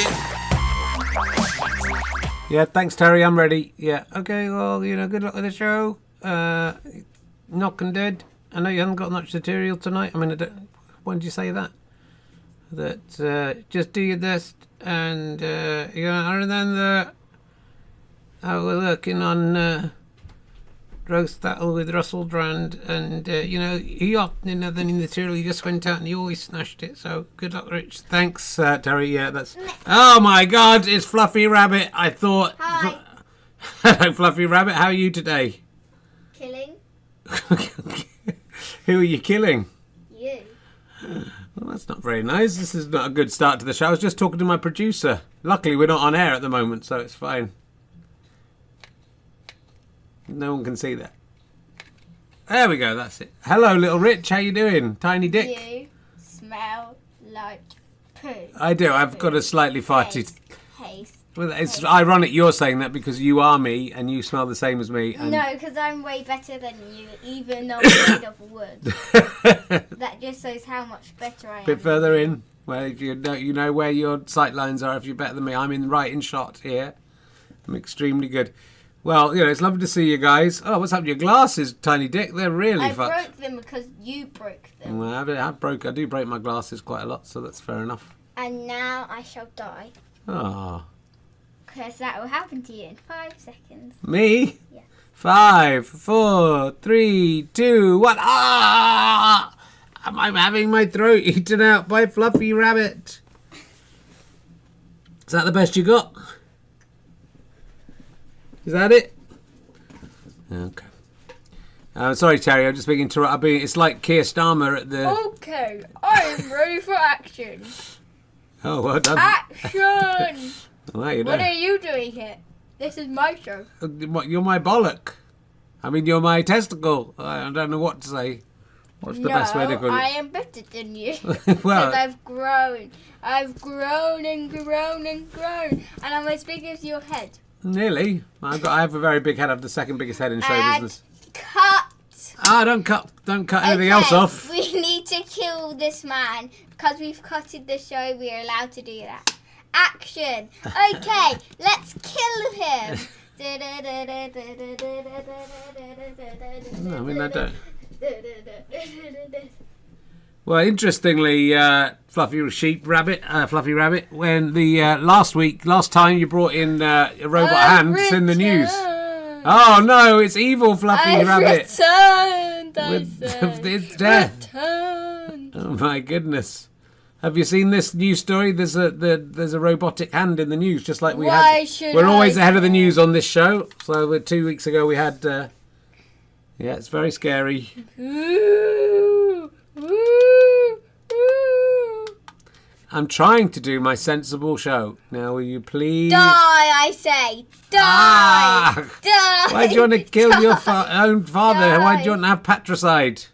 talking. Yeah, thanks, Terry. I'm ready. Yeah. Okay. Well, good luck with the show. Knocking dead. I know you haven't got much material tonight. I mean, when did you say that? That just do your best, and other than that, we're working on roast battle with Russell Brand, and he often didn't have any material. He just went out and he always smashed it. So good luck, Rich. Thanks, Terry. Yeah, that's. Oh my God, it's Fluffy Rabbit. I thought. Hi. Hello, Fluffy Rabbit. How are you today? Killing Who are you killing? you. Well, that's not very nice. This is not a good start to the show. I was just talking to my producer. Luckily, we're not on air at the moment, so it's fine. No one can see that. There we go. That's it. Hello, little Rich. How you doing? Tiny Dick. You smell like poo. I do. I've got a slightly farty. Taste. Well, it's ironic you're saying that because you are me and you smell the same as me. And... No, because I'm way better than you, even though I'm made of wood. That just shows how much better I am. Bit further in. Well, if you know where your sight lines are. If you're better than me, I'm right in shot here. I'm extremely good. Well, it's lovely to see you guys. Oh, what's happened to your glasses, Tiny Dick? They're really I fucked. broke them because you broke them. Well, I do break my glasses quite a lot, so that's fair enough. And now I shall die. Oh. Because that will happen to you in 5 seconds. Me? Yeah. 5, 4, 3, 2, 1. Ah! I'm having my throat eaten out by Fluffy Rabbit. Is that the best you got? Is that it? Okay. Sorry, Terry. I'm just being interrupted. It's like Keir Starmer at the. Okay, I'm ready for action. Oh, well done. Action! Well, you What know. are you doing here? This is my show. What, you're my bollock. I mean, you're my testicle. I don't know what to say. What's the best way to call it? I am better than you. Well, Because I've grown. I've grown and grown and grown. And I'm as big as your head. nearly. I have a very big head. I have the second biggest head in show And business. cut. Ah, don't cut anything else off. We need to kill this man. Because we've cutted the show, we are allowed to do that. Action. Okay, let's kill him. No, I mean, I don't. Well, interestingly, Fluffy Rabbit, when the last time you brought in a robot hand, it's in the news. Oh no, it's evil Fluffy Rabbit. Returned, With its death. Returned. Oh my goodness. Have you seen this news story? There's a robotic hand in the news, just like we had. We're always ahead of the news on this show. So 2 weeks ago we had. Yeah, it's very scary. Ooh, ooh, ooh. I'm trying to do my sensible show. Now, will you please? Die, I say. Die. Ah! Die. Why do you want to kill your Die. own father? Die. Why do you want to have patricide?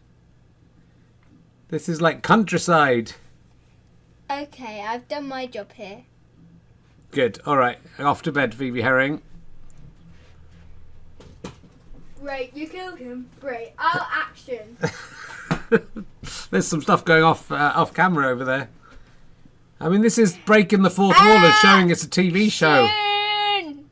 This is like countryside. Okay, I've done my job here. Good. All right. Off to bed, Phoebe Herring. Great, you killed him. Great. I'll action. There's some stuff going off camera over there. I mean, this is breaking the fourth wall and showing it's a TV show. Action!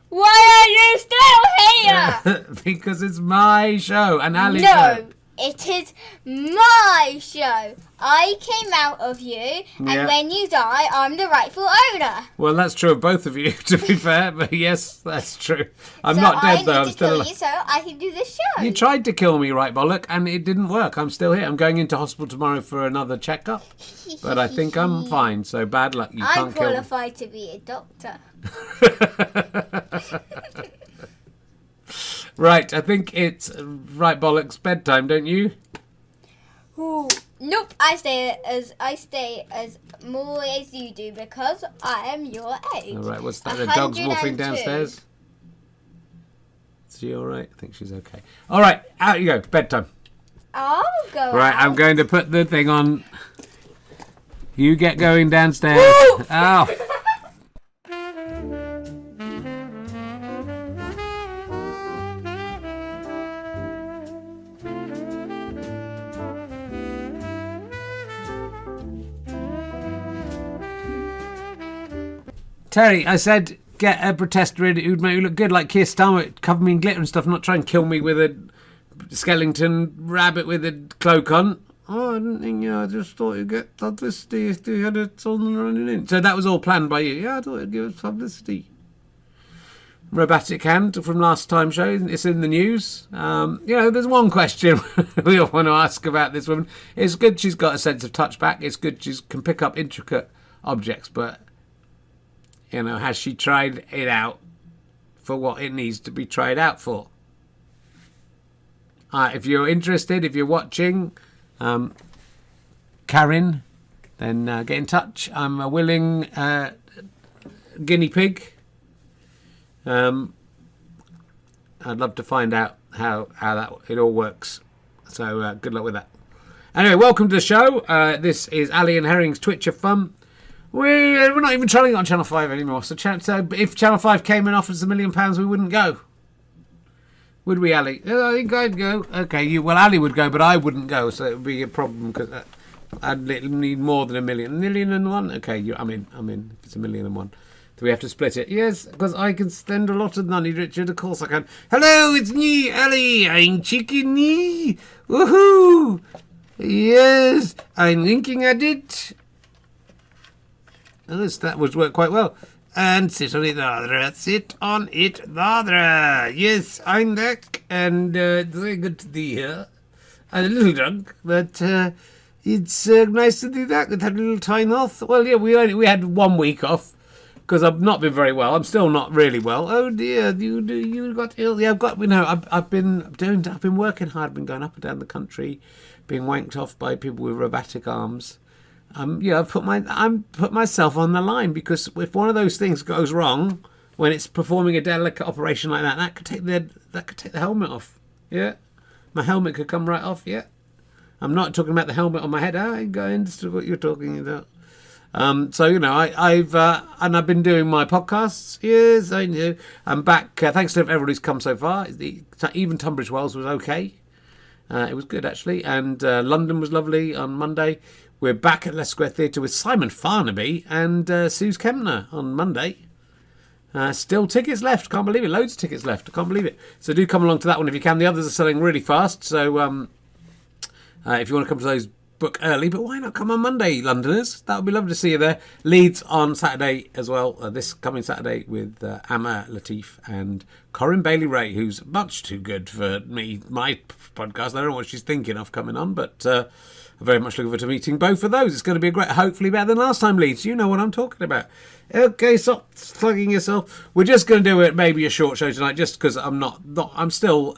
Why are you still here? Because it's my show and Ali's No, show. it is my show. I came out of you, and Yeah. when you die, I'm the rightful owner. Well, that's true of both of you, to be fair. But yes, that's true. I'm So not dead, I though. need I'm to still kill alive. you so I can do this show. You tried to kill me, right, Bollock, and it didn't work. I'm still here. I'm going into hospital tomorrow for another checkup, but I think I'm fine. So bad luck. You I'm can't kill me. qualified to be a doctor. Right, I think it's right, Bollock's bedtime, don't you? Ooh. Nope, I stay as more as you do because I am your age. All right, what's that? The dog's wolfing 102. downstairs. Is she all right? I think she's okay. All right, out you go. Bedtime. I'll go. Right, out. I'm going to put the thing on. You get going downstairs. Woo! Ow. Terry, I said get a protester in who'd make me look good, like Keir Starmer, cover me in glitter and stuff, not try and kill me with a skeleton rabbit with a cloak on. Oh, I didn't think, I just thought you'd get publicity if you had it on running in. So that was all planned by you. Yeah, I thought it'd give us publicity. Robotic hand from last time show. It's in the news. There's one question we all want to ask about this woman. It's good she's got a sense of touch back. It's good she can pick up intricate objects, but has she tried it out for what it needs to be tried out for? If you're interested, if you're watching, Karen, then get in touch. I'm a willing guinea pig. I'd love to find out how that it all works. So good luck with that. Anyway, welcome to the show. This is Ali and Herring's Twitch of Fun. We're not even trying to get on Channel 5 anymore. So if Channel 5 came and offered us £1 million, we wouldn't go. Would we, Ali? I think I'd go. Okay, Ali would go, but I wouldn't go. So it would be a problem because I'd need more than £1 million. £1 million and one? Okay, I'm in. If it's £1 million and one. Do we have to split it? Yes, because I can spend a lot of money, Richard. Of course I can. Hello, it's me, Ali. I'm chickeny. Woohoo! Yes, I'm winking at it. Oh, that would work quite well. And sit on it, Dodra. Sit on it, Dodra. Yes, I'm back, and it's very good to be here. I'm a little drunk, but it's nice to do that. We've had a little time off. Well, yeah, we had 1 week off because I've not been very well. I'm still not really well. Oh dear, you got ill? Yeah, I've been working hard. I've been going up and down the country, being wanked off by people with robotic arms. I've put myself on the line because if one of those things goes wrong when it's performing a delicate operation like that could take the helmet off. Yeah, my helmet could come right off. Yeah, I'm not talking about the helmet on my head. I understand what you're talking about. I've been doing my podcasts. Yes, I know. I'm back. Thanks to everybody who's come so far. Even Tunbridge Wells was okay. It was good actually, and London was lovely on Monday. We're back at Leicester Square Theatre with Simon Farnaby and Suze Kempner on Monday. Still tickets left. Can't believe it. Loads of tickets left. I can't believe it. So do come along to that one if you can. The others are selling really fast. So if you want to come to those, book early. But why not come on Monday, Londoners? That would be lovely to see you there. Leeds on Saturday as well. This coming Saturday with Amma Latif and Corinne Bailey-Ray, who's much too good for my podcast. I don't know what she's thinking of coming on, but I'm very much looking forward to meeting both of those. It's going to be hopefully better than last time, Leeds. You know what I'm talking about. Okay, stop slugging yourself. We're just going to do it, maybe a short show tonight, just because I'm still,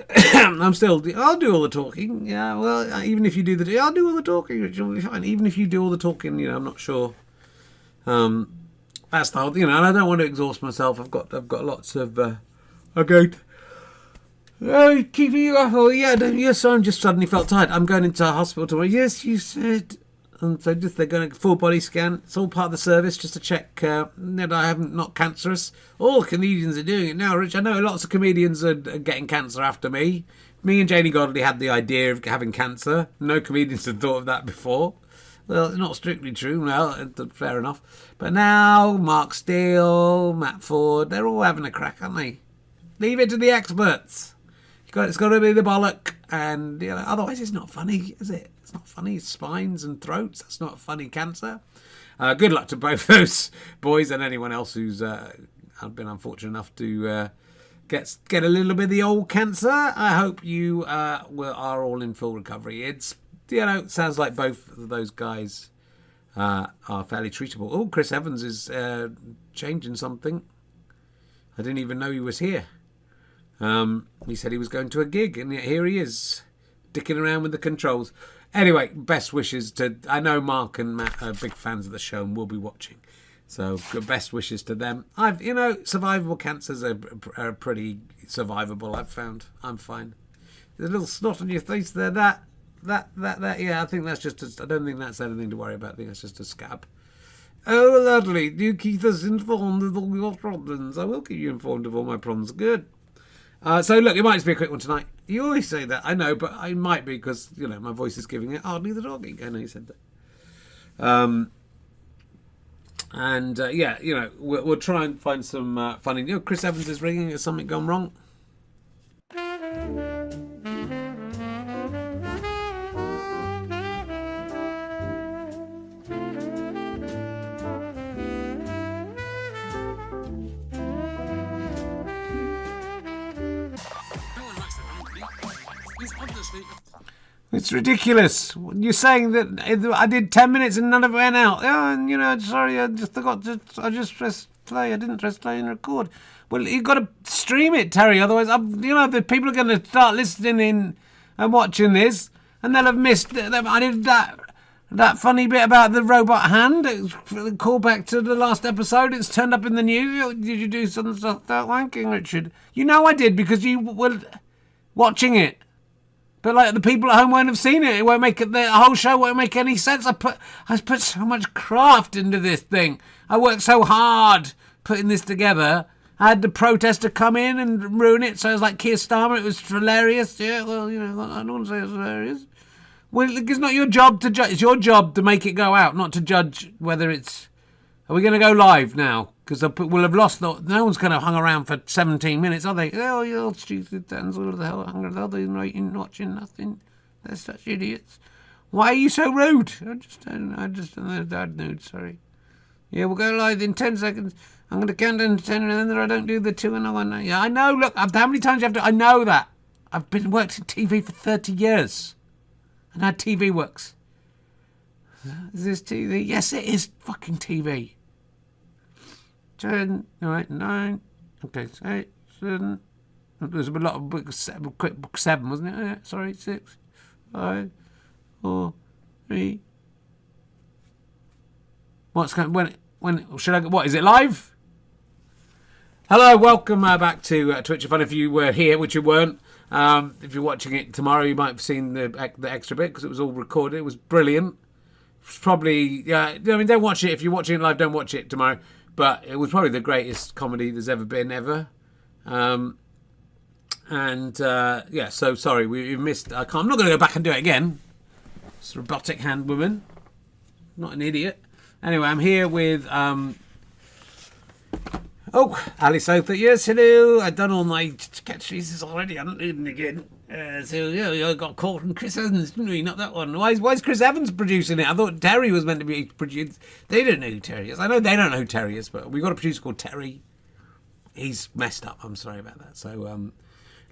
I'll do all the talking. Yeah, well, even if you do I'll do all the talking, which will be fine. Even if you do all the talking, I'm not sure. That's the whole, and I don't want to exhaust myself. I've got lots of, keeping you up. Oh, yeah, yes, I just suddenly felt tired. I'm going into hospital tomorrow. Yes, you said. And so they're going to full body scan. It's all part of the service just to check that I haven't not cancerous. All comedians are doing it now, Rich. I know lots of comedians are getting cancer after me. Me and Janie Godley had the idea of having cancer. No comedians had thought of that before. Well, it's not strictly true. Well, fair enough. But now Mark Steele, Matt Ford, they're all having a crack, aren't they? Leave it to the experts. It's got to be the bollock, and otherwise it's not funny, is it? It's not funny. Spines and throats. That's not funny cancer. Good luck to both those boys and anyone else who's been unfortunate enough to get a little bit of the old cancer. I hope you are all in full recovery. It's it sounds like both of those guys are fairly treatable. Oh, Chris Evans is changing something. I didn't even know he was here. He said he was going to a gig, and here he is, dicking around with the controls. Anyway, best wishes to... I know Mark and Matt are big fans of the show and will be watching. So, best wishes to them. Survivable cancers are pretty survivable, I've found. I'm fine. There's a little snot on your face there. That, yeah, I think that's just... I don't think that's anything to worry about. I think that's just a scab. Oh, lovely. Do keep us informed of all your problems. I will keep you informed of all my problems. Good. So look, it might just be a quick one tonight. You always say that, I know, but I might be because my voice is giving it hardly the talking. I know you said that. And we'll try and find some funny. Chris Evans is ringing. Has something gone wrong? It's ridiculous. You're saying that I did 10 minutes and none of it went out. Oh, and sorry, I just forgot to. I just pressed play. I didn't press play and record. Well, you've got to stream it, Terry. Otherwise, the people are going to start listening in and watching this, and they'll have missed. I did that funny bit about the robot hand. Call back to the last episode. It's turned up in the news. Did you do some stuff that wanking, Richard? I did because you were watching it. But like the people at home won't have seen it. It won't make it. The whole show won't make any sense. I put so much craft into this thing. I worked so hard putting this together. I had the protester come in and ruin it. So it was like Keir Starmer. It was hilarious. Yeah, well, I don't want to say it's hilarious. Well, it's not your job to judge. It's your job to make it go out, not to judge whether it's. Are we going to go live now? Because we'll have lost. No one's going to hang around for 17 minutes, are they? Oh, you stupid dance. What the hell? They're watching nothing. They're such idiots. Why are you so rude? I'm just in a bad mood, sorry. Yeah, we'll go live in 10 seconds. I'm going to count down to 10 and then I don't do the 2 and 1. Yeah, I know. Look, how many times you have to... I know that. I've worked in TV for 30 years. And how TV works. Is this TV? Yes, it is fucking TV. 10, 9, okay, 8, 7. There's a lot of book 7, wasn't it? Yeah, sorry, 6, 5, 4, 3. What's going? When should I? What is it live? Hello, welcome back to Twitch Fun. If you were here, which you weren't, if you're watching it tomorrow, you might have seen the extra bit because it was all recorded. It was brilliant. It's probably don't watch it if you're watching it live. Don't watch it tomorrow. But it was probably the greatest comedy there's ever been, ever. So sorry, we've missed... I'm not going to go back and do it again. It's a robotic hand woman. Not an idiot. Anyway, I'm here with... Ali Souther. Yes, hello. I've done all my catchphrases already. I'm not doing it again. I got caught in Chris Evans, didn't we? Not that one. Why is Chris Evans producing it? I thought Terry was meant to be produced. They don't know who Terry is. I know they don't know who Terry is, but we've got a producer called Terry. He's messed up. I'm sorry about that. So,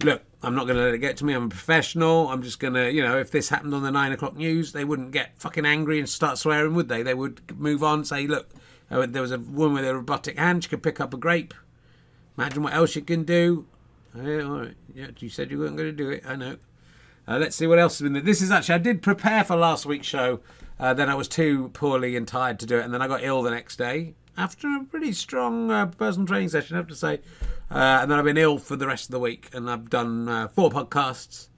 look, I'm not going to let it get to me. I'm a professional. I'm just going to, if this happened on the 9 o'clock news, they wouldn't get fucking angry and start swearing, would they? They would move on, say, look, there was a woman with a robotic hand. She could pick up a grape. Imagine what else she can do. Yeah, all right. Yeah, you said you weren't going to do it. I know. Let's see what else has been there. This is actually, I did prepare for last week's show. Then I was too poorly and tired to do it. And then I got ill the next day after a pretty strong personal training session, I have to say. And then I've been ill for the rest of the week. And I've done 4 podcasts.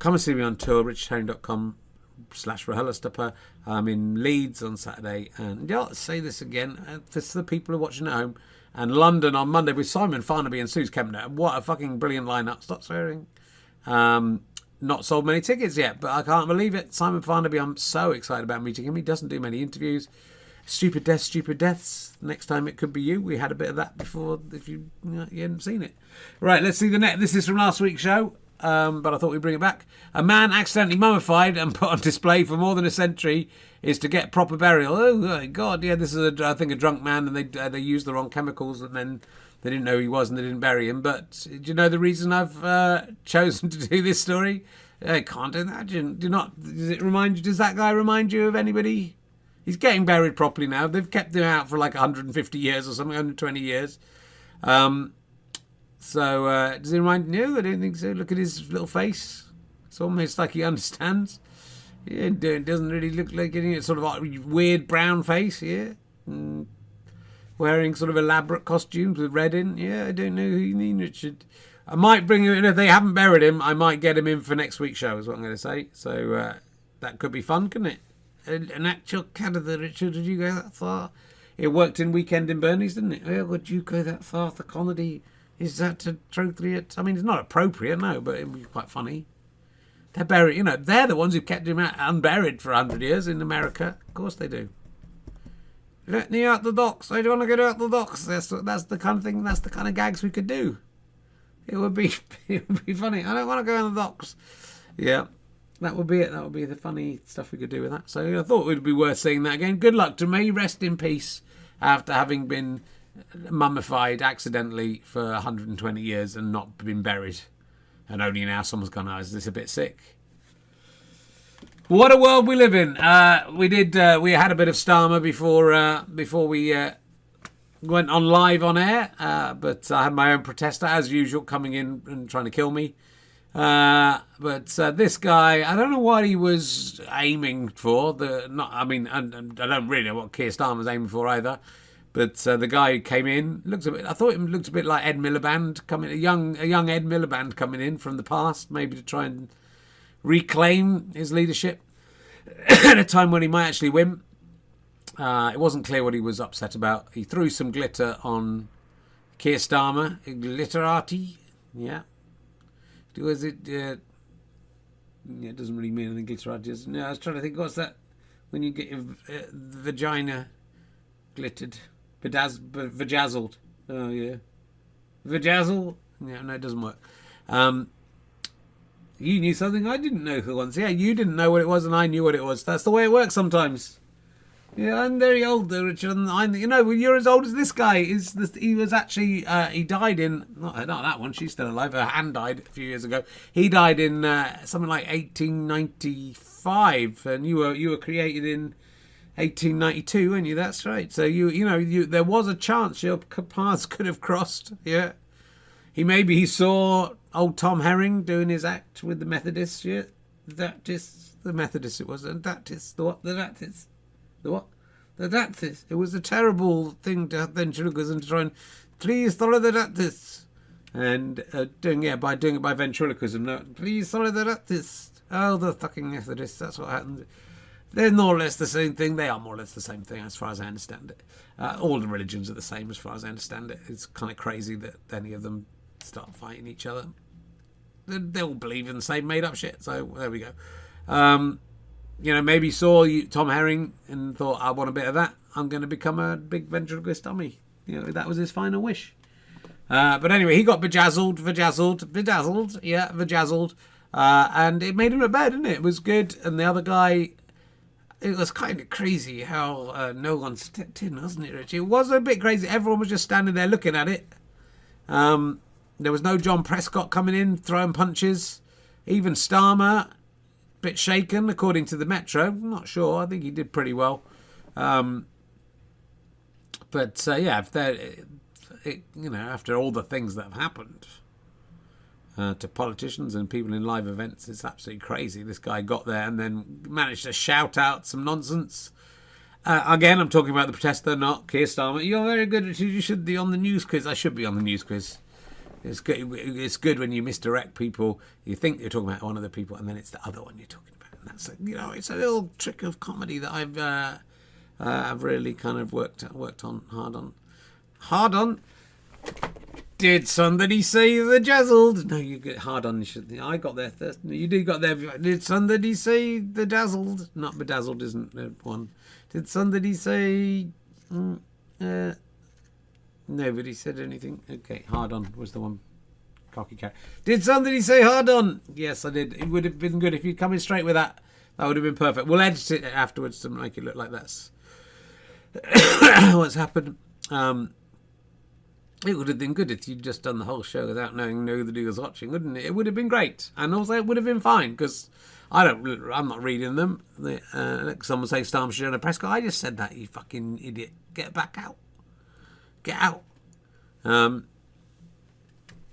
Come and see me on tour, richardherring.com/RahulaStupper. I'm in Leeds on Saturday. And I'll say this again, for the people who are watching at home. And London on Monday with Simon Farnaby and Suze Kempner. What a fucking brilliant lineup. Stop swearing. Not sold many tickets yet, but I can't believe it. Simon Farnaby, I'm so excited about meeting him. He doesn't do many interviews. Stupid deaths. Next time it could be you. We had a bit of that before if you hadn't seen it. Right, let's see the net. This is from last week's show, but I thought we'd bring it back. A man accidentally mummified and put on display for more than a century is to get proper burial. Oh, my God. Yeah, this is, I think, a drunk man, and they used the wrong chemicals, and then they didn't know who he was, and they didn't bury him. But do you know the reason I've chosen to do this story? I can't imagine. Does that guy remind you of anybody? He's getting buried properly now. They've kept him out for like 150 years or something, 120 years. Does he remind you? I don't think so. Look at his little face. It's almost like he understands. Yeah, it doesn't really look like any sort of weird brown face, yeah. Wearing sort of elaborate costumes with red in. Yeah, I don't know who you mean, Richard. I might bring him in. If they haven't buried him, I might get him in for next week's show, is what I'm going to say. So that could be fun, couldn't it? An actual Canada, Richard, did you go that far? It worked in Weekend in Bernie's, didn't it? Oh, would you go that far for comedy? Is that appropriate? I mean, it's not appropriate, no, but it would be quite funny. They're buried, they're the ones who kept him unburied for 100 years in America. Of course they do. Let me out the docks. I don't want to get out the docks. That's the kind of thing. That's the kind of gags we could do. It would be funny. I don't want to go in the docks. Yeah, that would be it. That would be the funny stuff we could do with that. So I thought it would be worth seeing that again. Good luck to me. Rest in peace after having been mummified accidentally for 120 years and not been buried. And only now someone's gone, oh, is this a bit sick? What a world we live in. We had a bit of Starmer before we went on live on air, but I had my own protester, as usual, coming in and trying to kill me. But this guy, I don't know what he was aiming for. I don't really know what Keir Starmer was aiming for either. But the guy who came in I thought it looked a bit like Ed Miliband coming, a young Ed Miliband coming in from the past, maybe to try and reclaim his leadership at a time when he might actually win. It wasn't clear what he was upset about. He threw some glitter on Keir Starmer. Glitterati, yeah. Was it? Yeah, it doesn't really mean anything. Glitterati. No, I was trying to think. What's that? When you get your vagina glittered, vajazzled. Oh yeah, vajazzle. Yeah, no, it doesn't work. You knew something I didn't know for once. Yeah, you didn't know what it was and I knew what it was. That's the way it works sometimes. Yeah, I'm very old though, Richard. And you're as old as this guy. He was actually, he died in, not that one, she's still alive. Her hand died a few years ago. He died in something like 1895 and you were created in 1892, weren't you? That's right. So there was a chance your paths could have crossed. Yeah. He saw old Tom Herring doing his act with the Methodists. Yeah, that is the Methodists. It was, and that is the what? The that is the what? The that is. It was a terrible thing to have ventriloquism to try and please follow the that is, and doing it by ventriloquism. No, please follow the that is. Oh, the fucking Methodists. That's what happened. They're more or less the same thing. They are more or less the same thing as far as I understand it. All the religions are the same as far as I understand it. It's kind of crazy that any of them start fighting each other. They all believe in the same made-up shit. So there we go. Maybe saw Tom Herring and thought, I want a bit of that. I'm going to become a big ventriloquist dummy. That was his final wish. But anyway, he got bedazzled. Yeah, vajazzled. And it made him look bad, didn't it? It was good. And the other guy, it was kind of crazy how no one stepped in, wasn't it, Richie? It was a bit crazy. Everyone was just standing there looking at it. There was no John Prescott coming in, throwing punches. Even Starmer, a bit shaken, according to the Metro. I'm not sure. I think he did pretty well. After all the things that have happened to politicians and people in live events, it's absolutely crazy. This guy got there and then managed to shout out some nonsense. Again, I'm talking about the protester, not Keir Starmer. You're very good. You should be on the news quiz. I should be on the news quiz. It's good when you misdirect people. You think you're talking about one of the people, and then it's the other one you're talking about. And that's it's a little trick of comedy that I've really kind of worked on hard on. Did somebody say the jazzled? No, you get hard on. I got there first. You did got there. Did somebody say the dazzled? Not bedazzled isn't the one. Did somebody say? Nobody said anything. Okay, hard on was the one. Cocky cat. Did somebody say hard on? Yes, I did. It would have been good if you'd come in straight with that. That would have been perfect. We'll edit it afterwards to make it look like that's what's happened. It would have been good if you'd just done the whole show without knowing nobody was watching, wouldn't it? It would have been great, and also it would have been fine because I'm not reading them. Someone say Starmer should on a press call. I just said that, you fucking idiot. Get back out. Get out.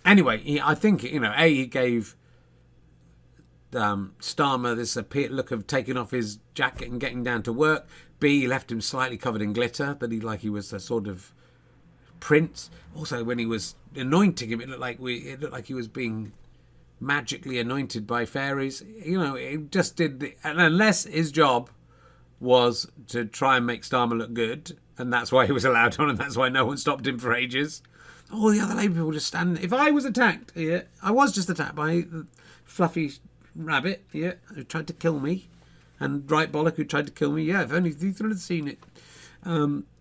Anyway, I think he gave Starmer this look of taking off his jacket and getting down to work. B, he left him slightly covered in glitter, that he was a sort of prince. Also, when he was anointing him, it looked like he was being magically anointed by fairies. It just did. And unless his job was to try and make Starmer look good, and that's why he was allowed on, and that's why no one stopped him for ages. All the other Labour people just standing. If I was attacked, I was just attacked by a fluffy rabbit, who tried to kill me, and Right Bollock who tried to kill me. If only you could have seen it.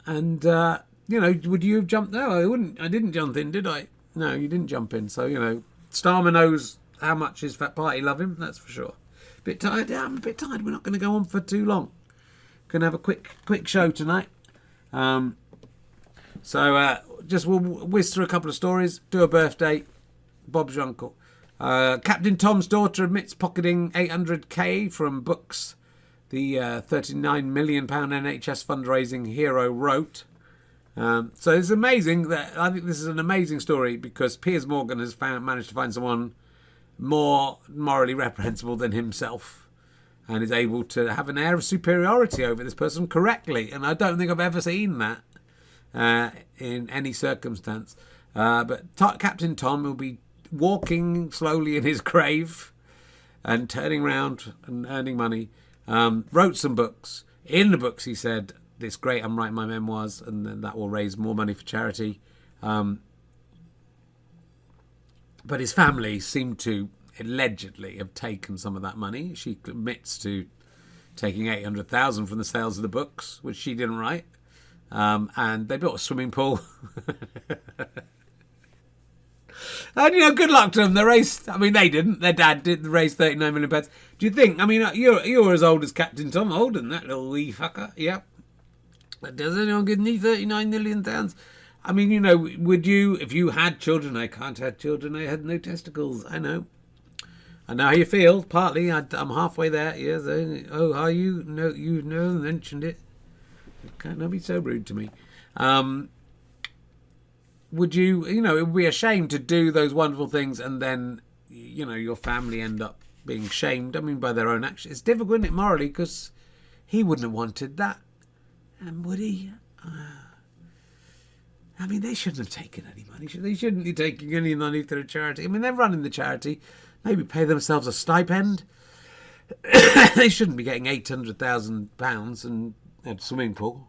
And, would you have jumped? No, I wouldn't. I didn't jump in, did I? No, you didn't jump in. So, Starmer knows how much his fat party love him, that's for sure. Bit tired? Yeah, I'm a bit tired. We're not going to go on for too long. Going to have a quick show tonight. Just we'll whiz through a couple of stories, do a birthday. Bob's your uncle. Captain Tom's daughter admits pocketing 800k from books. The £39 million NHS fundraising hero wrote. So it's amazing that I think this is an amazing story because Piers Morgan has managed to find someone more morally reprehensible than himself and is able to have an air of superiority over this person correctly. And I don't think I've ever seen that in any circumstance. But Captain Tom will be walking slowly in his grave and turning around and earning money. Wrote some books. In the books, he said, "It's great, I'm writing my memoirs, and then that will raise more money for charity." But his family seemed to allegedly have taken some of that money. She admits to taking 800,000 from the sales of the books, which she didn't write. And they built a swimming pool. And, good luck to them. They raised, they didn't. Their dad did raise 39 million pounds. Do you think, you're as old as Captain Tom, older than that little wee fucker. Yep. Does anyone give me 39 million pounds? Would you, if you had children? I can't have children. I had no testicles. I know how you feel. Partly, I'm halfway there. Yes. Oh, are you? No, you mentioned it. Can't be so rude to me. Would you, it would be a shame to do those wonderful things and then, your family end up being shamed, by their own actions. It's difficult, isn't it, morally, because he wouldn't have wanted that. And would he? They shouldn't have taken any money. They shouldn't be taking any money through charity. They're running the charity. Maybe pay themselves a stipend. They shouldn't be getting £800,000 and a swimming pool.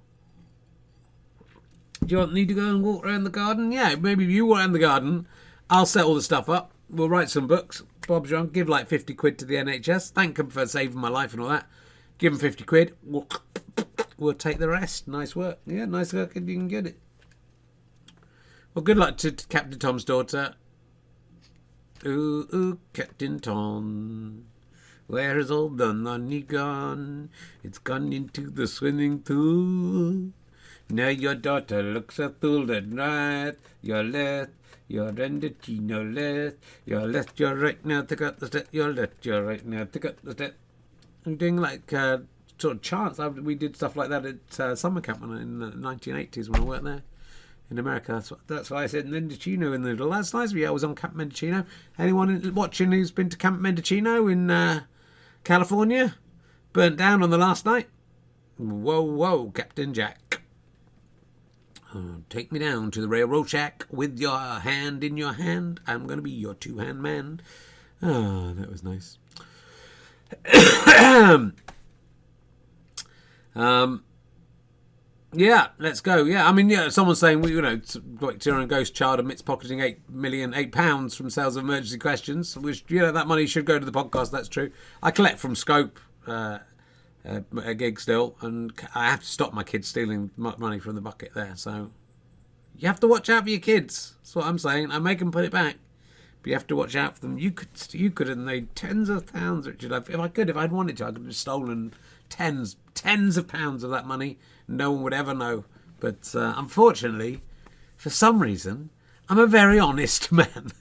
Do you need to go and walk around the garden? Yeah, maybe you walk around the garden. I'll set all the stuff up. We'll write some books. Bob's John, give like 50 quid to the NHS. Thank them for saving my life and all that. Give them 50 quid. We'll take the rest. Nice work. Yeah, nice work if you can get it. Well, good luck to Captain Tom's daughter. Ooh, Captain Tom. Where is all the money gone? It's gone into the swimming pool. Now your daughter looks a fool at right. Your left, your Chino left. Your left, your right now to cut the step. Your left, your right now to cut the step. I'm doing like sort of chants. We did stuff like that at summer camp in the 1980s when I worked there in America. That's why I said Mendocino in the middle. That's nice of you. I was on Camp Mendocino. Anyone watching who's been to Camp Mendocino in California? Burnt down on the last night. Whoa, Captain Jack. Take me down to the railroad shack with your hand in your hand. I'm going to be your two-hand man. Oh, that was nice. Yeah, let's go. Yeah, someone's saying, Victorian Ghost Child admits pocketing £8 from sales of emergency questions, which, that money should go to the podcast. That's true. I collect from Scope, a gig still, and I have to stop my kids stealing money from the bucket there. So you have to watch out for your kids. That's what I'm saying. I make them put it back, but you have to watch out for them. You could have made tens of pounds, Richard. If I'd wanted to, I could have stolen tens of pounds of that money. No one would ever know. But unfortunately, for some reason, I'm a very honest man.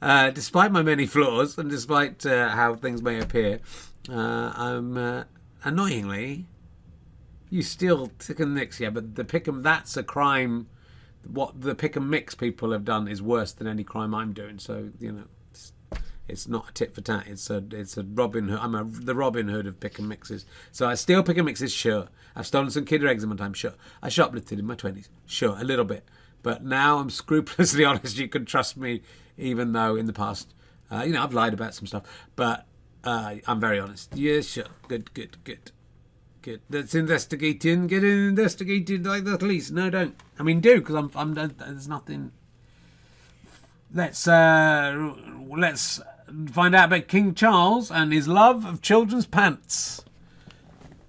Despite my many flaws and despite how things may appear, I'm annoyingly, you still pick and mix, but the pick and that's a crime. What the pick and mix people have done is worse than any crime I'm doing. So it's not a tit for tat. It's a Robin Hood. I'm the Robin Hood of pick and mixes. So I steal pick and mixes, sure. I've stolen some Kinder Eggs in my time, sure. I shoplifted in my 20s, sure, a little bit. But now I'm scrupulously honest. You can trust me, even though in the past, I've lied about some stuff. But I'm very honest. Yeah, sure. Good. Let's investigate in. Get it investigated like the police. No, don't. Do, because I'm there's nothing. Let's find out about King Charles and his love of children's pants.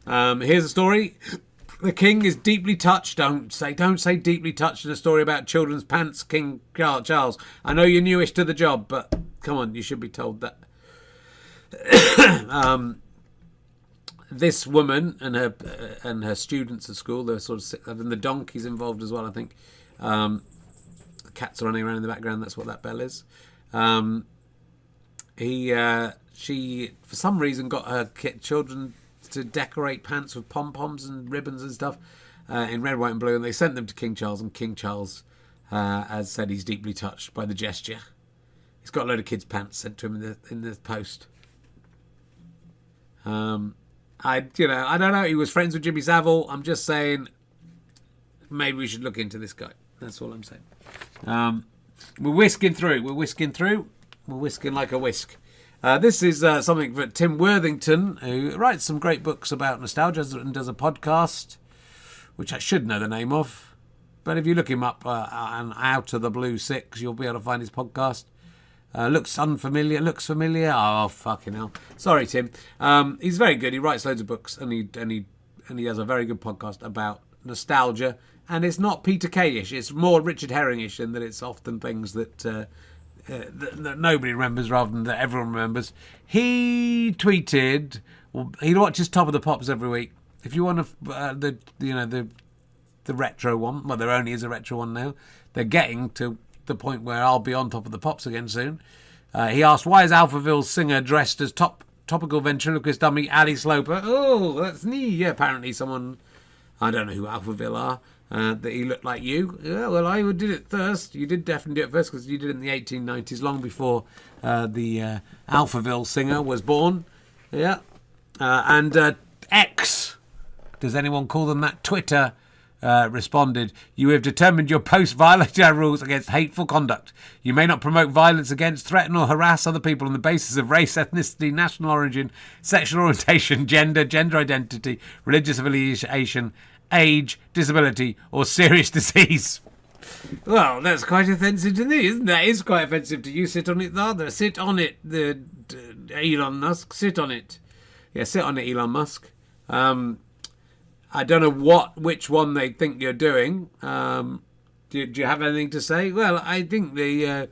Here's a story The king is deeply touched. Don't say deeply touched in a story about children's pants, King Charles. I know you're newish to the job, but come on, you should be told that. This woman and her students at school, they're sort of, and the donkey's involved as well, I think. The cats are running around in the background. That's what that bell is. She, for some reason, got her children to decorate pants with pom-poms and ribbons and stuff in red, white and blue, and they sent them to King Charles, and King Charles has said he's deeply touched by the gesture. He's got a load of kids' pants sent to him in the post. I don't know. He was friends with Jimmy Savile. I'm just saying, maybe we should look into this guy. That's all I'm saying. We're whisking through. We're whisking like a whisk. This is something for Tim Worthington, who writes some great books about nostalgia and does a podcast, which I should know the name of. But if you look him up on Out of the Blue 6, you'll be able to find his podcast. Looks unfamiliar. Looks familiar. Oh, fucking hell. Sorry, Tim. He's very good. He writes loads of books, and he has a very good podcast about nostalgia. And it's not Peter Kay-ish. It's more Richard Herring-ish, in that it's often things that nobody remembers rather than that everyone remembers. He tweeted, he watches Top of the Pops every week. If you want the retro one, well, there only is a retro one now. They're getting to the point where I'll be on Top of the Pops again soon. He asked, why is Alphaville's singer dressed as topical ventriloquist dummy Ali Sloper? Oh, that's me. Yeah, apparently someone, I don't know who Alphaville are, that he looked like you. Yeah, well, I did it first. You did definitely do it first because you did it in the 1890s, long before the Alphaville singer was born. Yeah. And X, does anyone call them that? Twitter responded, you have determined your post violate our rules against hateful conduct. You may not promote violence against, threaten or harass other people on the basis of race, ethnicity, national origin, sexual orientation, gender identity, religious affiliation, age, disability or serious disease. Well, that's quite offensive to me, isn't it? It's quite offensive to you. Sit on it, rather. Sit on it, Elon Musk. Sit on it. Yeah, sit on it, Elon Musk. I don't know which one they think you're doing. Do you have anything to say? Well, I think they are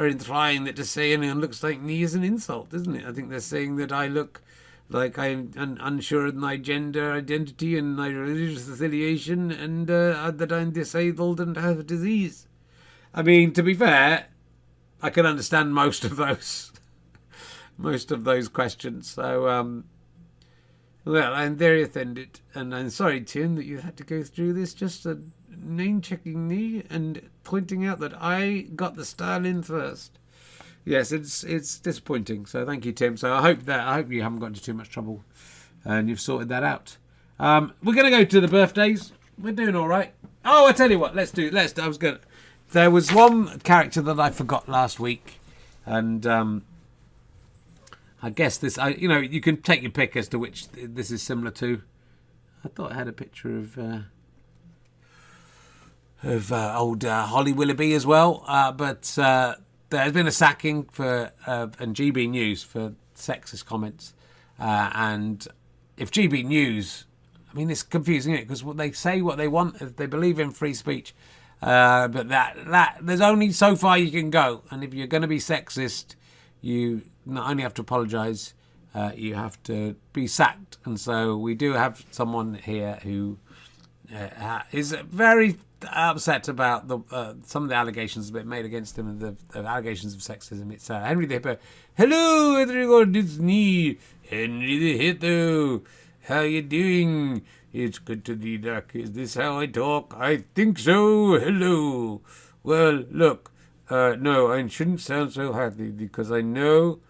implying that to say anyone looks like me is an insult, isn't it? I think they're saying that I look like I'm unsure of my gender identity and my religious affiliation, and that I'm disabled and have a disease. I mean, to be fair, I can understand most of those questions. So, well, I'm very offended, and I'm sorry, Tim, that you had to go through this. Just name-checking me and pointing out that I got the style in first. Yes, it's disappointing. So thank you, Tim. So I hope you haven't got into too much trouble, and you've sorted that out. We're going to go to the birthdays. We're doing all right. Oh, I tell you what, there was one character that I forgot last week, and I guess this, you can take your pick as to which this is similar to. I thought I had a picture of old Holly Willoughby as well, but there's been a sacking for and GB News for sexist comments, and if GB News, I mean, it's confusing, isn't it? Because they say what they want, they believe in free speech, but that there's only so far you can go, and if you're going to be sexist, you not only have to apologise, you have to be sacked. And so we do have someone here who is very upset about some of the allegations that have been made against him, and the allegations of sexism. It's Henry the Hippo. Hello, everyone, it's me, Henry the Hippo. How you doing? It's good to be back. Is this how I talk? I think so. Hello. Well, look, no, I shouldn't sound so happy because I know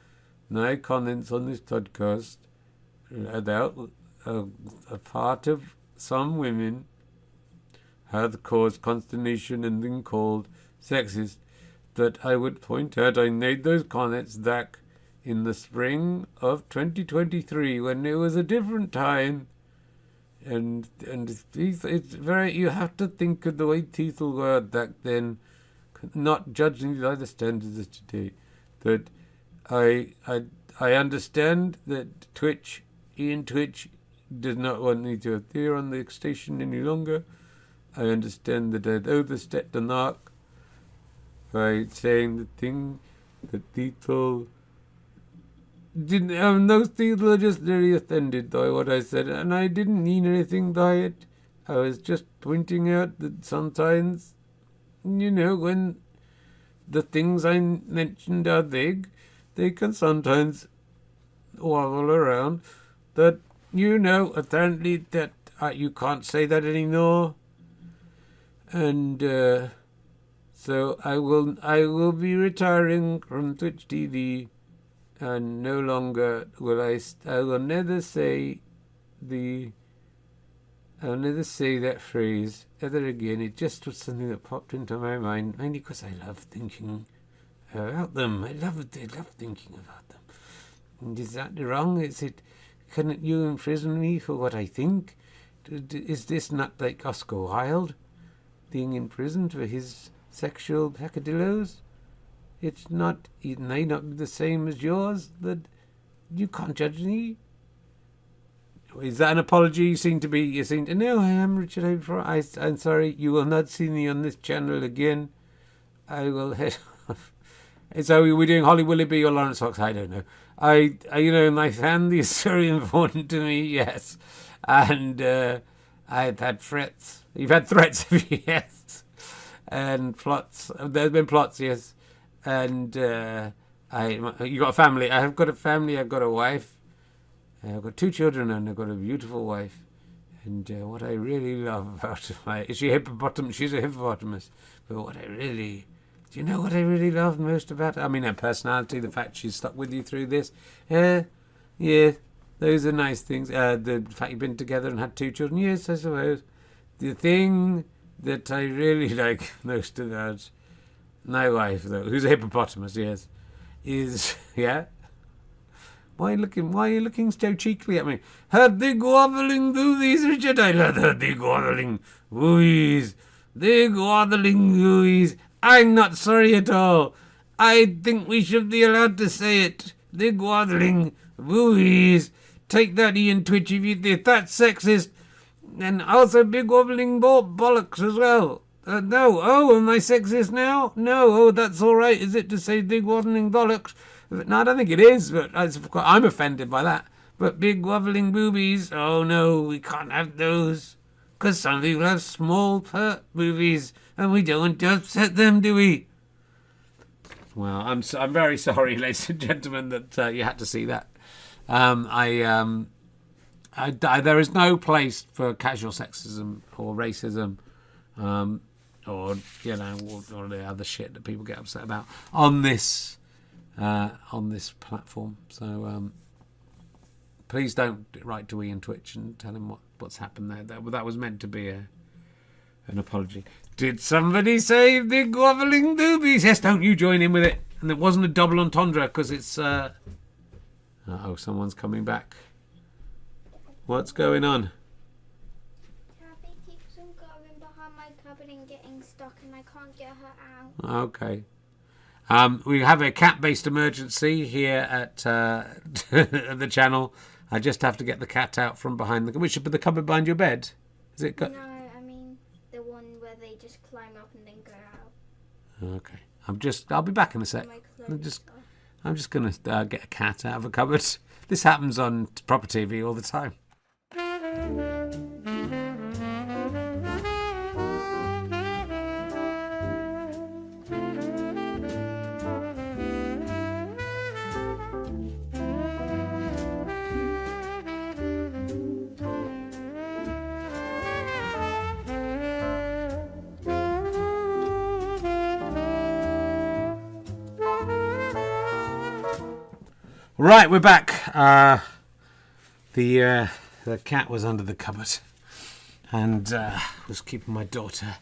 my comments on this podcast about a part of some women have caused consternation and been called sexist. But I would point out I made those comments back in the spring of 2023 when it was a different time. And it's very, you have to think of the way people were back then, not judging by the standards of today. That I understand that Ian Twitch does not want me to appear on the station any longer. I understand that I'd overstepped the mark by saying the thing that people didn't. Those people are just very offended by what I said, and I didn't mean anything by it. I was just pointing out that sometimes, when the things I mentioned are vague, they can sometimes wobble around. That, apparently that you can't say that anymore. And so I will be retiring from Twitch TV, and no longer will I will never say I'll never say that phrase ever again. It just was something that popped into my mind, mainly because I love thinking about them. I love thinking about them. And is that wrong? Couldn't you imprison me for what I think? Is this not like Oscar Wilde being imprisoned for his sexual peccadillos? It may not be the same as yours, that you can't judge me. Is that an apology? You seem to no, I am Richard. I'm sorry, you will not see me on this channel again. I will head off. So we're doing Holly Willoughby or Lawrence Fox, I don't know. My family is very important to me, yes. And I've had threats. You've had threats, yes. And plots. There's been plots, yes. And you got a family. I've got a family. I've got a wife. I've got 2 children, and I've got a beautiful wife. And what I really love about is she a hippopotamus? She's a hippopotamus. But do you know what I really love most about her? I mean, her personality, the fact she's stuck with you through this. Yeah, those are nice things. The fact you've been together and had 2 children. Yes, I suppose. The thing that I really like most about my wife, though, who's a hippopotamus, yes, is, yeah? Why are you looking so cheekily at me? Her big waddling boobies, Richard. I love her big waddling boobies. Big waddling boobies. I'm not sorry at all. I think we should be allowed to say it. Big waddling boobies. Take that, Ian Twitch, if that's sexist. And also big wobbling bollocks as well. No. Oh, am I sexist now? No. Oh, that's all right. Is it to say big wobbling bollocks? No, I don't think it is, but I'm offended by that. But big wobbling boobies, oh no, we can't have those. Because some people have small pert boobies, and we don't want to upset them, do we? Well, I'm very sorry, ladies and gentlemen, that you had to see that. There is no place for casual sexism or racism, or the other shit that people get upset about on this platform. So please don't write to Ian Twitch and tell him what's happened there. That was meant to be an apology. Did somebody say big groveling boobies? Yes, don't you join in with it. And it wasn't a double entendre because it's someone's coming back. What's going on? Tabby keeps on going behind my cupboard and getting stuck, and I can't get her out. Okay. We have a cat-based emergency here at the channel. I just have to get the cat out from behind the... Which should be the cupboard behind your bed? Is it? No, I mean the one where they just climb up and then go out. Okay. I'll be back in a sec. I'm just gonna get a cat out of a cupboard. This happens on Proper TV all the time. Right, we're back. The cat was under the cupboard and was keeping my daughter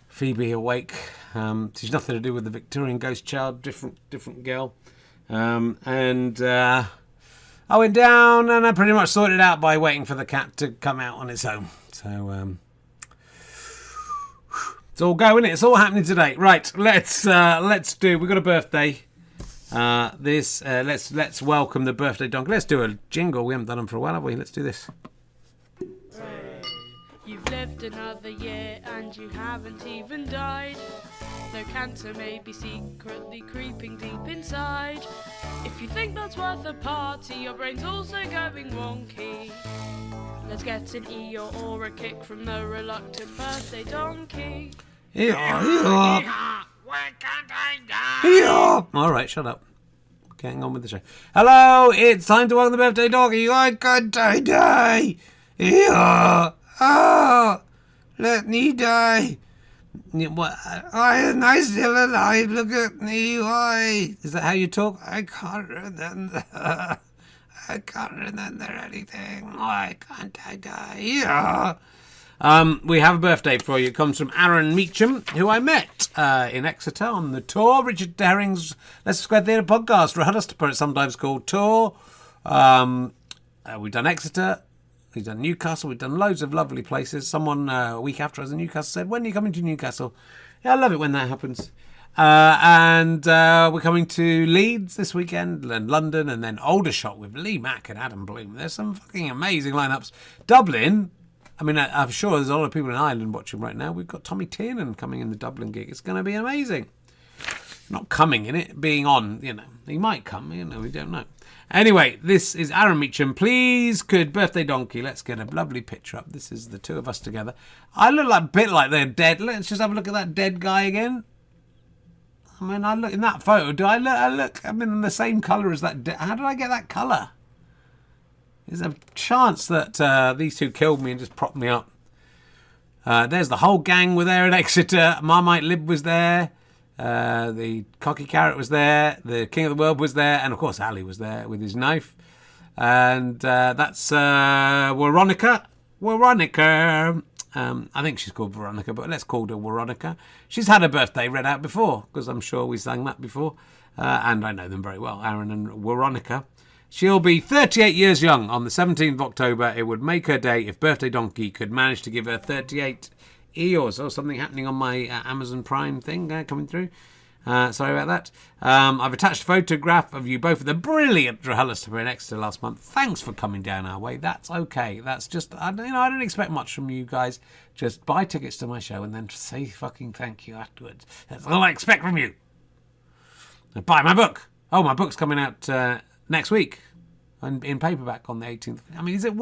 Phoebe awake. She's nothing to do with the Victorian ghost child, different girl. And I went down and I pretty much sorted it out by waiting for the cat to come out on its own. So it's all going. It's all happening today. Right, let's do. We've got a birthday. Let's welcome the birthday donkey. Let's do a jingle. We haven't done them for a while, have we? Let's do this. lived another year and you haven't even died. Though cancer may be secretly creeping deep inside. If you think that's worth a party, your brain's also going wonky. Let's get an Eeyore or a kick from the reluctant birthday donkey. Eeyore. Why can't I die? Eeyore. All right, shut up. Getting on with the show. Hello, it's time to welcome the birthday doggy. Why can't I die? Eeyore. Oh, let me die. Why am I still alive? Look at me. Why? Is that how you talk? I can't remember. I can't remember anything. Why can't I die? Yeah. We have a birthday for you. It comes from Aaron Meacham, who I met in Exeter on the tour. Richard Herring's Leicester Square Theatre podcast, Rudderstone, it's sometimes called tour. We've done Exeter. We've done Newcastle. We've done loads of lovely places. Someone a week after I was in Newcastle said, when are you coming to Newcastle? Yeah, I love it when that happens. And we're coming to Leeds this weekend and London and then Aldershot with Lee Mack and Adam Bloom. There's some fucking amazing lineups. Dublin, I mean, I'm sure there's a lot of people in Ireland watching right now. We've got Tommy Tiernan coming in the Dublin gig. It's going to be amazing. Not coming in it, being on, you know. He might come, you know, we don't know. Anyway, this is Aaron Meacham. Please, could Birthday Donkey, let's get a lovely picture up. This is the two of us together. I look like a bit like they're dead. Let's just have a look at that dead guy again. I mean, I look in that photo. Do I look? I'm in the same colour as that. How did I get that colour? There's a chance that these two killed me and just propped me up. There's the whole gang were there at Exeter. Marmite Lib was there. The Cocky Carrot was there. The King of the World was there. And, of course, Ali was there with his knife. And that's Veronica. I think she's called Veronica, but let's call her Veronica. She's had her birthday read out before, because I'm sure we sang that before. And I know them very well, Aaron and Veronica. She'll be 38 years young on the 17th of October. It would make her day if Birthday Donkey could manage to give her 38 Eeyores or something happening on my Amazon Prime thing coming through. Sorry about that. I've attached a photograph of you both at the brilliant Rudderstone in Exeter last month. Thanks for coming down our way. That's okay. That's just, I don't expect much from you guys. Just buy tickets to my show and then say fucking thank you afterwards. That's all I expect from you. And buy my book. Oh, my book's coming out next week in paperback on the 18th. I mean, is it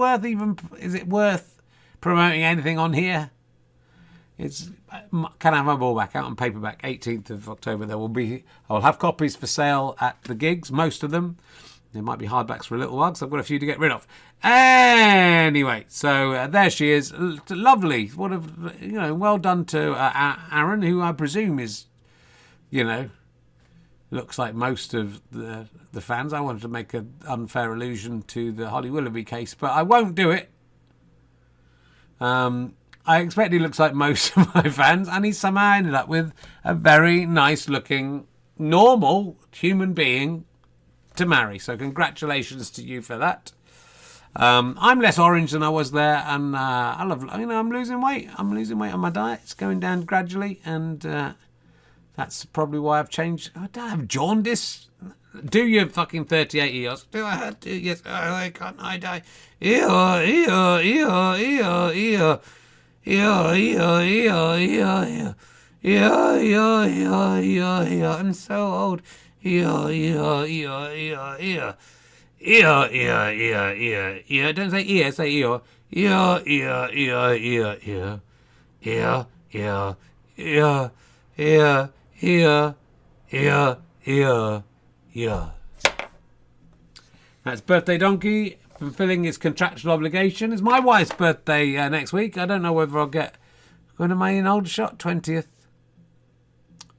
worth promoting anything on here? Can I have my ball back out on paperback 18th of October? I'll have copies for sale at the gigs, most of them. There might be hardbacks for a little while because I've got a few to get rid of. Anyway, so there she is. Lovely. Well done to Aaron, who I presume is, looks like most of the fans. I wanted to make an unfair allusion to the Holly Willoughby case, but I won't do it. I expect he looks like most of my fans, and he somehow ended up with a very nice-looking, normal human being to marry. So congratulations to you for that. I'm less orange than I was there, and I'm losing weight. I'm losing weight on my diet. It's going down gradually, and that's probably why I've changed. I don't have jaundice. Do you fucking 38 years? Do I have to? Yes. Why can't I die? Ew. I'm so old. Don't say ear, say ear. That's Birthday Donkey fulfilling his contractual obligation. It's my wife's birthday next week. I don't know whether I'll get... When am I in Aldershot? 20th.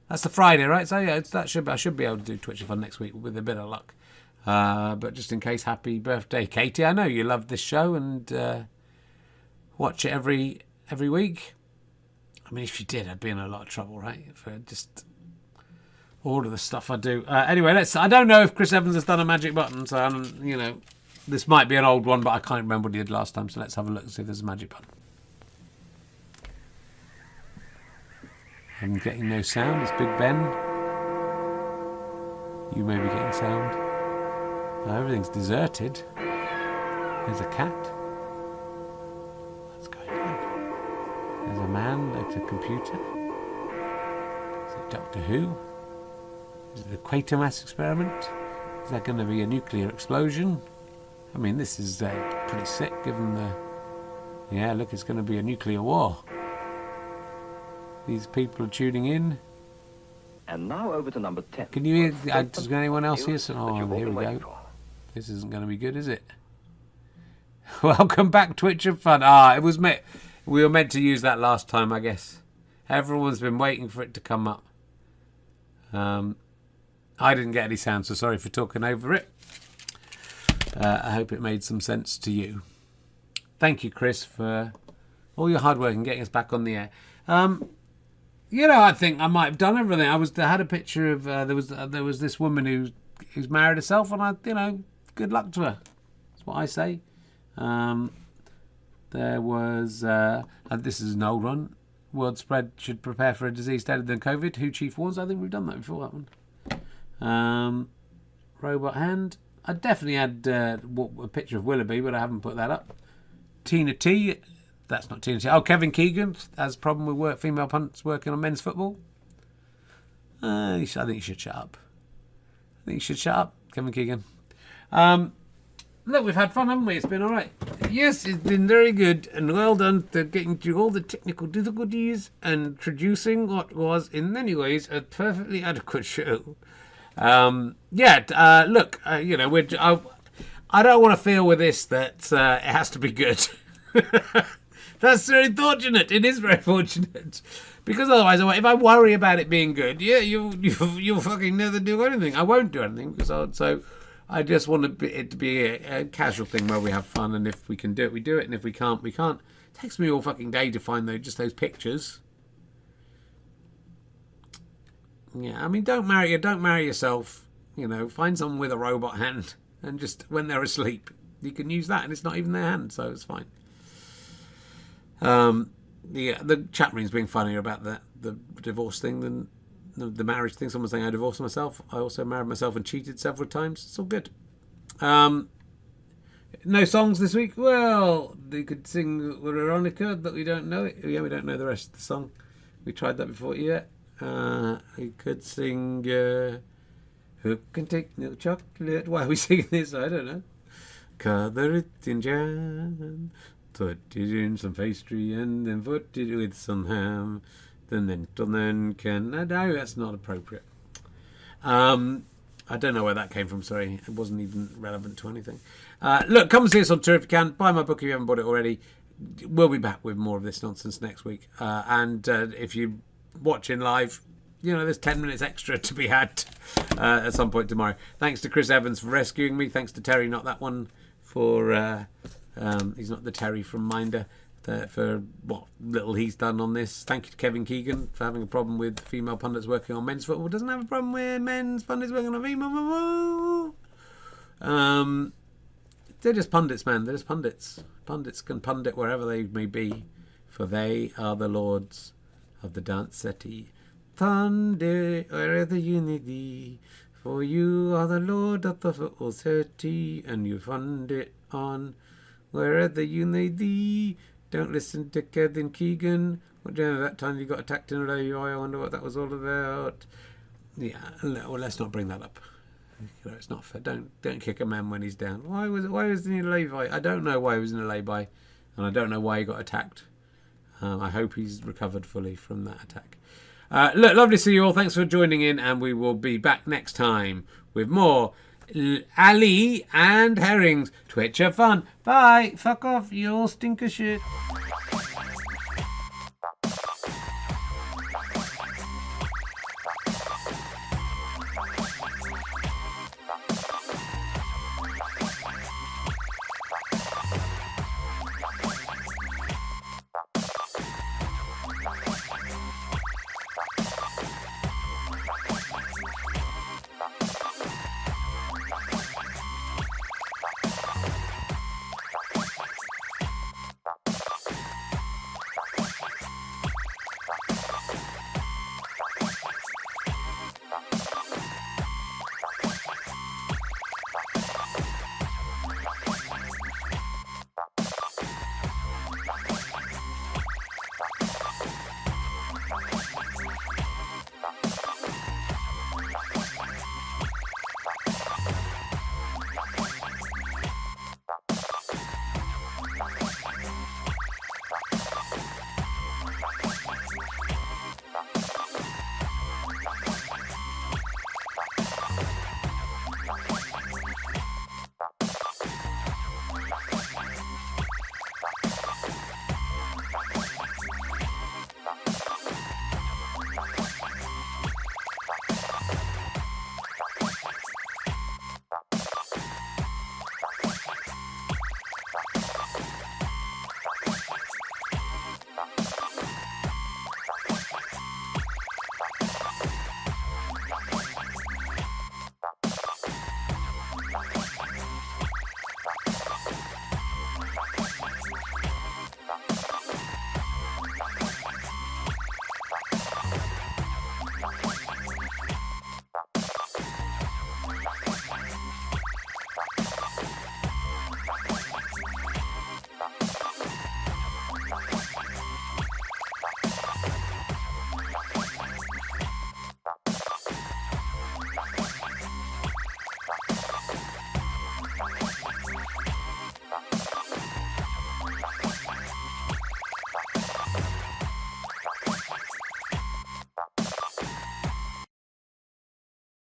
That's the Friday, right? So yeah, I should be able to do Twitchathon next week with a bit of luck. But just in case, happy birthday, Katie. I know you love this show and watch it every week. I mean, if you did, I'd be in a lot of trouble, right? For just all of the stuff I do. Anyway, I don't know if Chris Evans has done a magic button, so this might be an old one, but I can't remember what he did last time. So let's have a look and see if there's a magic button. I'm getting no sound. It's Big Ben. You may be getting sound. Everything's deserted. There's a cat. What's going on? man at a computer? Is it Doctor Who? Is it the Quatermass experiment? Is there going to be a nuclear explosion? I mean, this is pretty sick given the... Yeah, look, it's going to be a nuclear war. These people are tuning in. And now over to number 10. Can you hear... Does anyone else hear some... Oh, here we go. This isn't going to be good, is it? Welcome back, Twitch and Fun. It was we were meant to use that last time, I guess. Everyone's been waiting for it to come up. I didn't get any sound, so sorry for talking over it. I hope it made some sense to you. Thank you, Chris, for all your hard work in getting us back on the air. I think I might have done everything. I had a picture of there was this woman who's married herself, and good luck to her. That's what I say. There was this is an old one. World spread should prepare for a disease deadlier than COVID. Who chief warns? I think we've done that before. That one. Robot hand. I definitely had a picture of Willoughby, but I haven't put that up. Tina T. That's not Tina T. Oh, Kevin Keegan has a problem with female punts working on men's football. I think you should shut up. Kevin Keegan. Look, we've had fun, haven't we? It's been all right. Yes, it's been very good, and well done for getting through all the technical difficulties and introducing what was, in many ways, a perfectly adequate show. Look, I don't want to feel with this that it has to be good. That's very fortunate. It is very fortunate. Because otherwise, if I worry about it being good, you'll fucking never do anything. I won't do anything. So I just want it to be a casual thing where we have fun, and if we can do it, we do it, and if we can't, we can't. It takes me all fucking day to find those pictures. Yeah, I mean, don't marry yourself. Find someone with a robot hand, and just when they're asleep, you can use that, and it's not even their hand, so it's fine. The chat room's being funnier about the divorce thing than the marriage thing. Someone's saying I divorced myself. I also married myself and cheated several times. It's all good. No songs this week. Well, they could sing Veronica, but we don't know it. Yeah, we don't know the rest of the song. We tried that before. Yeah. We could sing Who Can Take No Chocolate. Why are we singing this? I don't know. Color it in jam, put it in some pastry, and then put it with some ham. Then can I die? That's not appropriate. I don't know where that came from, sorry. It wasn't even relevant to anything. Look, come and see us on tour if you can. Buy my book if you haven't bought it already. We'll be back with more of this nonsense next week. And if you're watching live, there's 10 minutes extra to be had at some point tomorrow. Thanks to Chris Evans for rescuing me. Thanks to Terry, not that one, for... he's not the Terry from Minder. For what little he's done on this. Thank you to Kevin Keegan for having a problem with female pundits working on men's football. Doesn't have a problem with men's pundits working on female football. They're just pundits, man. They're just pundits. Pundits can pundit wherever they may be, for they are the lords of the dance settee. Pundit wherever you need thee, for you are the lord of the football settee, and you fund it on wherever you need thee. Don't listen to Kevin Keegan. That time you got attacked in a lay. I wonder what that was all about. Yeah, well, let's not bring that up. It's not fair. Don't kick a man when he's down. Why was he in a lay-by? I don't know why he was in a lay-by, and I don't know why he got attacked. I hope he's recovered fully from that attack. Look, lovely to see you all. Thanks for joining in, and we will be back next time with more Ali and Herrings. Twitch of fun. Bye. Fuck off, you all stinker shit.